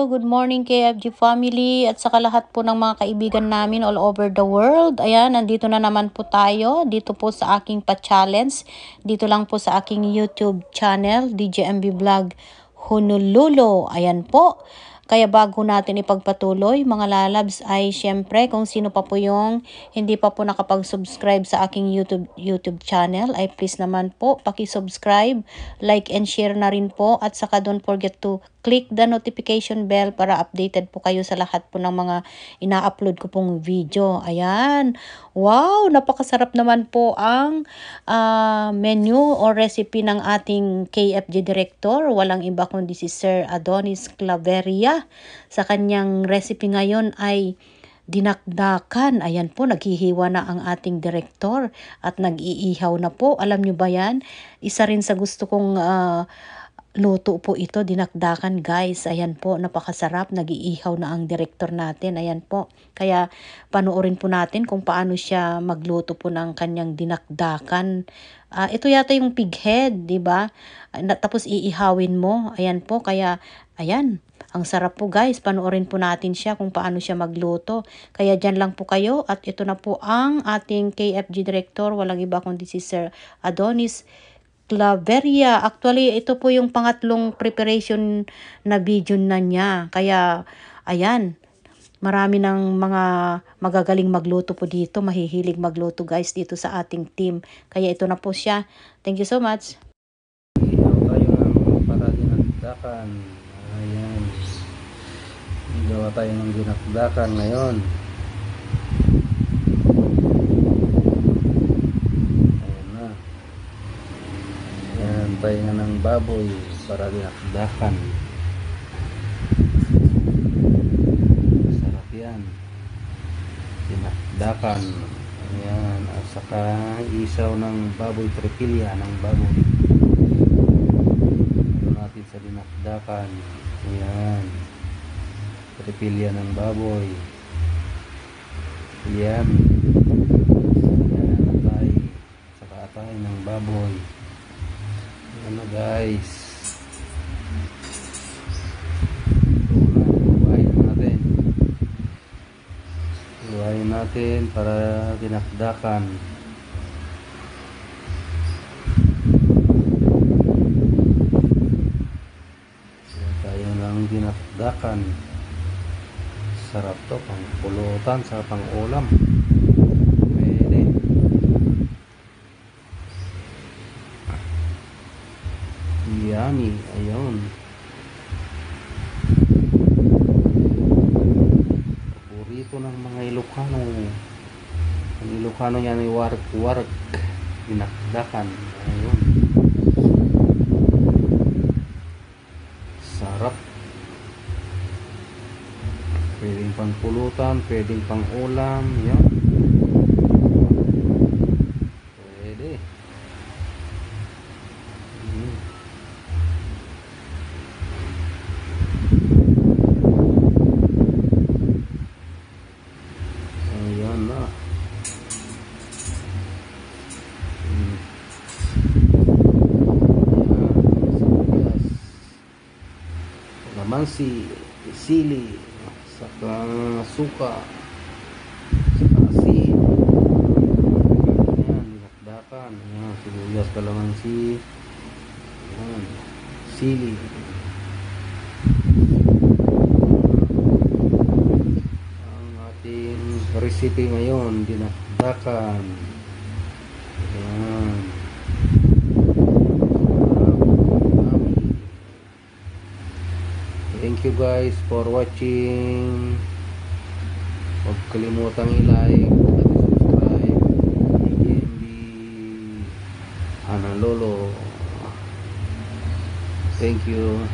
good morning KFG family at saka lahat po ng mga kaibigan namin all over the world. Ayan, nandito na naman po tayo dito po sa aking pa-challenge. Dito lang po sa aking YouTube channel, DJMB Vlog Honolulu. Ayan po. Kaya bago natin ipagpatuloy mga lalabs ay syempre kung sino pa po yung hindi pa po nakapag-subscribe sa aking YouTube channel ay please naman po paki-subscribe, like and share na rin po at saka don't forget to click the notification bell para updated po kayo sa lahat po ng mga ina-upload ko pong video. Ayan. Wow, napakasarap naman po ang menu o recipe ng ating KFG director. Walang iba kundi si Sir Adonis Claveria. Sa kanyang recipe ngayon ay dinakdakan. Ayan po, naghihiwa na ang ating director at nag-iihaw na po. Alam nyo ba yan? Isa rin sa gusto kong luto po ito, dinakdakan guys. Ayan po, napakasarap. Nag-iihaw na ang director natin. Ayan po. Kaya panoorin po natin kung paano siya magluto po ng kanyang dinakdakan. Ito yata yung pig head, di ba? Tapos iihawin mo. Ayan po, kaya ayan. Ang sarap po guys, panoorin po natin siya kung paano siya magluto. Kaya dyan lang po kayo at ito na po ang ating KFG director. Walang iba kundi si Sir Adonis Claveria. Actually, ito po yung pangatlong preparation na video na niya. Kaya, ayan, marami ng mga magagaling magluto po dito. Mahihilig magluto guys dito sa ating team. Kaya ito na po siya. Thank you so much. Ihaw tayo ng para dinakdakan. Ayan. Gawa tayo ng dinakdakan ngayon. Ayan na. Ayan tayo nga ng baboy para dinakdakan. Sarap yan. Dinakdakan. Ayan. At saka isaw ng baboy, tripilya ng baboy. Natin sa dinakdakan. Ayan. Tripilya ng baboy. Ayan. Ayan na tayo. Saka atay ng baboy. Ayan na guys. Iwain natin. Iwain natin para dinakdakan. Dinakdakan. Sarap to, pang pulutan, sa pang ulam. Pwede. Yummy. Ayun. Paborito ng mga Ilocano. Ang Ilocano yan ay warak-warak. Dinakdakan. Ayun. Sarap. Pwedeng pang pulutan, pwedeng pang ulam, yan. Pwede. Ayan na. Lamansi, sili, saka suka, saka asin. Ayan, dinakdakan. Ayan, sibuyas, kalamansi. Ayan, sili. Ang ating recipe ngayon, dinakdakan. Ayan. Thank you guys for watching. Huwag kalimutang i-like at i-subscribe. DJMB Honolulu. Thank you.